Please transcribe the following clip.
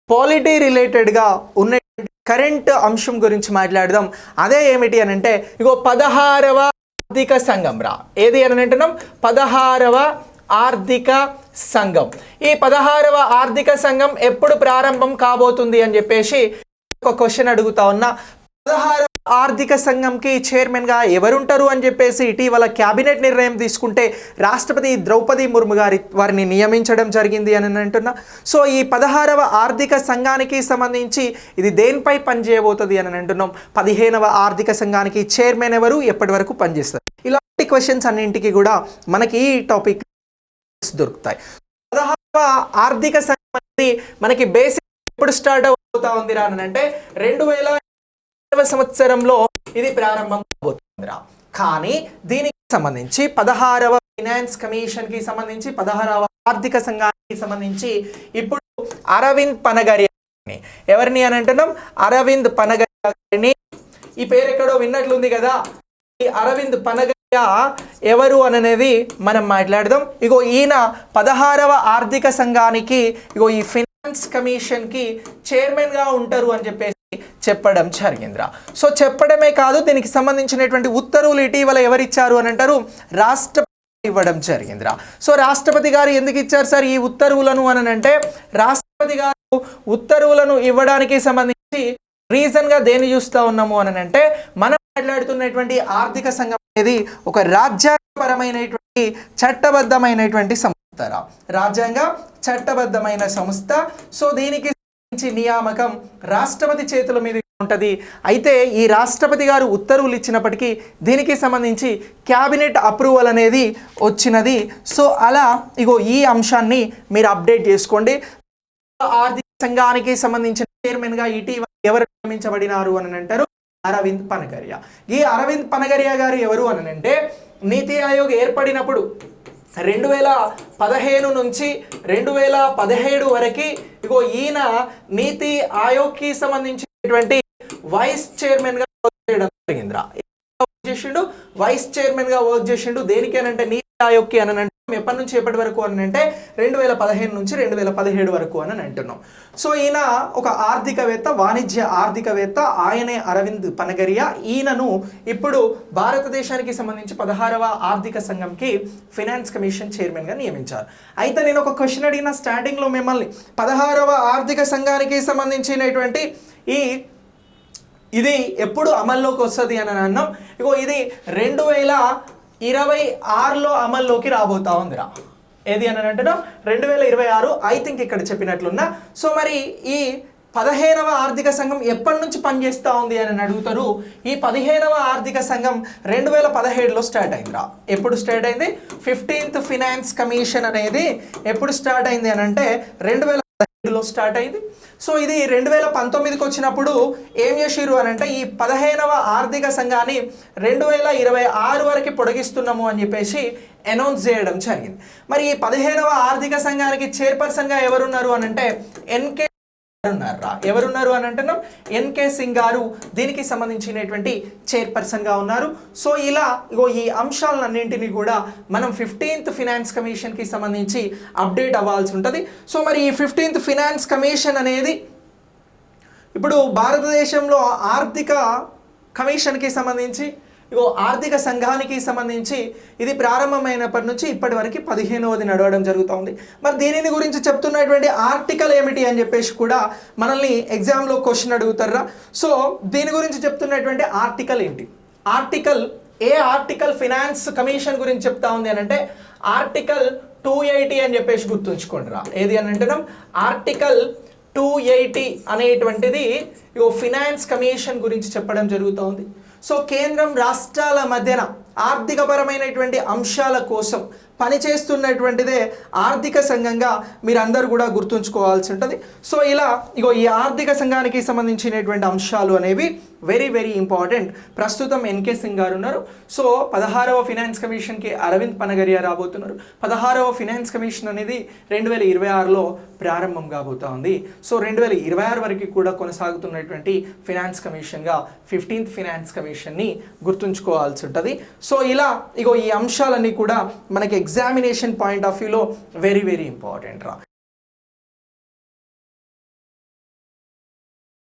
Polity రిలేటెడ్గా ఉన్న current అంశం గురించి మాట్లాడదాం. అదే ఏమిటి అని అంటే, ఇగో 16వ ఆర్థిక సంఘం రా. ఏది అని అంటున్నాం? 16వ ఆర్థిక సంఘం. ఈ 16వ ఆర్థిక సంఘం ఎప్పుడు ప్రారంభం కాబోతుంది అని చెప్పేసి ఒక క్వశ్చన్ అడుగుతా ఉన్నా. 16వ ఆర్థిక సంఘంకి చైర్మన్గా ఎవరుంటారు అని చెప్పేసి ఇటీవల క్యాబినెట్ నిర్ణయం తీసుకుంటే రాష్ట్రపతి ద్రౌపది ముర్ము వారిని నియమించడం జరిగింది అని అంటున్నా. సో ఈ 16వ ఆర్థిక సంఘానికి సంబంధించి ఇది దేనిపై పనిచేయబోతుంది అని అంటున్నాం. 15వ ఆర్థిక సంఘానికి చైర్మన్ ఎవరు, ఎప్పటి వరకు పనిచేస్తారు, ఇలాంటి క్వశ్చన్స్ అన్నింటికి కూడా మనకి ఈ టాపిక్ దొరుకుతాయి. 16వ ఆర్థిక సంఘం అనేది మనకి బేసిక్ ఎప్పుడు స్టార్ట్ అవుతా ఉంది రా అని అంటే 2000వ సంవత్సరంలో ఇది ప్రారంభం కాబోతుందిరా. కానీ దీనికి సంబంధించి 16వ ఫైనాన్స్ కమిషన్ కి సంబంధించి 16వ ఆర్థిక సంఘానికి సంబంధించి ఇప్పుడు అరవింద్ పనగరియా ఎవరిని అని అంటున్నాం? అరవింద్ పనగరియా గారిని. ఈ పేరు ఎక్కడో విన్నట్లుంది కదా. ఈ అరవింద్ పనగరియా ఎవరు అనేది మనం మాట్లాడదాం. ఇగో ఈయన 16వ ఆర్థిక సంఘానికి ఇగో ఈ ఫైనాన్స్ కమిషన్ కి చైర్మన్ గా ఉంటారు అని చెప్పేసి చెప్పడం జరిగిందిరా. సో చెప్పడమే కాదు, దీనికి సంబంధించినటువంటి ఉత్తర్వులు ఇటీవల ఎవరిచ్చారు అని అంటారు? రాష్ట్రపతి ఇవ్వడం జరిగిందిరా. సో రాష్ట్రపతి గారు ఎందుకు ఇచ్చారు సార్ ఈ ఉత్తర్వులను అని అంటే, రాష్ట్రపతి గారు ఉత్తర్వులను ఇవ్వడానికి సంబంధించి రీజన్ గా దేన్ని చూస్తూ ఉన్నాము అని అంటే, మనం మాట్లాడుతున్నటువంటి ఆర్థిక సంఘం అనేది ఒక రాజ్యాంగపరమైనటువంటి చట్టబద్ధమైనటువంటి సంస్థ, రాజ్యాంగ చట్టబద్ధమైన సంస్థ. సో దీనికి నియామకం రాష్ట్రపతి చేతుల మీద ఉంటుంది. అయితే ఈ రాష్ట్రపతి గారు ఉత్తర్వులు ఇచ్చినప్పటికీ దీనికి సంబంధించి క్యాబినెట్ అప్రూవల్ అనేది వచ్చినది. సో అలా ఇగో ఈ అంశాన్ని మీరు అప్డేట్ చేసుకోండి. ఆర్థిక సంఘానికి సంబంధించిన చైర్మన్ గా ఇటీవల ఎవరు నియమించబడినారు అని అంటారు? అరవింద్ పనగరియా. ఈ అరవింద్ పనగరియా గారు ఎవరు అని అంటే, నీతి ఆయోగ్ ఏర్పడినప్పుడు 2015 నుంచి 2017 వరకు ఇగో ఈయన నీతి ఆయోగ్కి సంబంధించినటువంటి వైస్ చైర్మన్ గా వర్క్ చేయడం జరిగిందిరా. వైస్ చైర్మన్ గా వర్క్ చేసిండు. దేనికి అని అంటే నీతి ఆయోగ్కి అని అంటే ఎప్పటి నుంచి ఎప్పటి వరకు అని అంటే 2015 నుంచి 2017 వరకు అని అంటున్నాం. సో ఈయన ఒక ఆర్థికవేత్త, వాణిజ్య ఆర్థికవేత్త. ఆయనే అరవింద్ పనగరియా. ఈయనను ఇప్పుడు భారతదేశానికి సంబంధించి 16వ ఆర్థిక సంఘంకి ఫైనాన్స్ కమిషన్ చైర్మన్ గా నియమించారు. అయితే నేను ఒక క్వశ్చన్ అడిగిన స్టార్టింగ్ లో మిమ్మల్ని, 16వ ఆర్థిక సంఘానికి సంబంధించినటువంటి ఇది ఎప్పుడు అమల్లోకి వస్తుంది అని అన్నాం. ఇగో ఇది 2026లో అమల్లోకి రాబోతా ఉందిరా. ఏది అని అంటున్నాం? 2026 ఐ థింక్ ఇక్కడ చెప్పినట్లున్నా. సో మరి ఈ 15వ ఆర్థిక సంఘం ఎప్పటి నుంచి పనిచేస్తూ ఉంది అని అడుగుతారు. ఈ 15వ ఆర్థిక సంఘం 2017లో స్టార్ట్ అయిందిరా. ఎప్పుడు స్టార్ట్ అయింది? 15th ఫైనాన్స్ కమిషన్ అనేది ఎప్పుడు స్టార్ట్ అయింది అని అంటే 2017లో స్టార్ట్ అయింది. సో ఇది 2019కి వచ్చినప్పుడు ఏం చేసిరు అని అంటే, ఈ 15వ ఆర్థిక సంఘాన్ని 2026 వరకు పొడిగిస్తున్నాము అని చెప్పేసి అనౌన్స్ చేయడం జరిగింది. మరి ఈ 15వ ఆర్థిక సంఘానికి చైర్పర్సన్ గా ఎవరున్నారు అని అంటే ఎన్కే ఉన్నారా. ఎవరున్నారు అని అంటున్నాం? ఎన్కే సింగ్ గారు దీనికి సంబంధించినటువంటి చైర్పర్సన్ గా ఉన్నారు. సో ఇలా ఇగో ఈ అంశాలన్నింటినీ కూడా మనం 15th ఫైనాన్స్ కమిషన్ కి సంబంధించి అప్డేట్ అవ్వాల్సి ఉంటుంది. సో మరి ఈ 15th ఫైనాన్స్ కమిషన్ అనేది ఇప్పుడు భారతదేశంలో ఆర్థిక కమిషన్కి సంబంధించి ఇగో ఆర్థిక సంఘానికి సంబంధించి ఇది ప్రారంభమైనప్పటి నుంచి ఇప్పటి వరకు 15వది నడవడం జరుగుతుంది. మరి దీనిని గురించి చెప్తున్నటువంటి ఆర్టికల్ ఏమిటి అని చెప్పేసి కూడా మనల్ని ఎగ్జామ్లో క్వశ్చన్ అడుగుతారా. సో దీని గురించి చెప్తున్నటువంటి ఆర్టికల్ ఏంటి? ఆర్టికల్ ఫైనాన్స్ కమిషన్ గురించి చెప్తా ఉంది అని అంటే ఆర్టికల్ 280 అని చెప్పేసి గుర్తుంచుకోండి రా. ఏది అని అంటున్నాం? ఆర్టికల్ 280 అనేటువంటిది ఫైనాన్స్ కమిషన్ గురించి చెప్పడం జరుగుతోంది. సో కేంద్రం రాష్ట్రాల మధ్యన ఆర్థికపరమైనటువంటి అంశాల కోసం పనిచేస్తున్నటువంటిదే ఆర్థిక సంఘంగా మీరందరూ కూడా గుర్తుంచుకోవాల్సి ఉంటుంది. సో ఇలా ఇగో ఈ ఆర్థిక సంఘానికి సంబంధించినటువంటి అంశాలు అనేవి వెరీ వెరీ ఇంపార్టెంట్. ప్రస్తుతం ఎన్కే సింగ్ గారు ఉన్నారు. సో 16వ ఫైనాన్స్ కమిషన్కి అరవింద్ పనగరియా రాబోతున్నారు. 16వ ఫైనాన్స్ కమిషన్ అనేది 2026లో ప్రారంభం కాబోతా ఉంది. సో 2026 వరకు కూడా కొనసాగుతున్నటువంటి ఫైనాన్స్ కమిషన్గా 15th ఫైనాన్స్ కమిషన్ని గుర్తుంచుకోవాల్సి ఉంటుంది. సో ఇలా ఇగో ఈ అంశాలన్నీ కూడా మనకి ఎగ్జామినేషన్ పాయింట్ ఆఫ్ వ్యూలో వెరీ వెరీ ఇంపార్టెంట్ రా.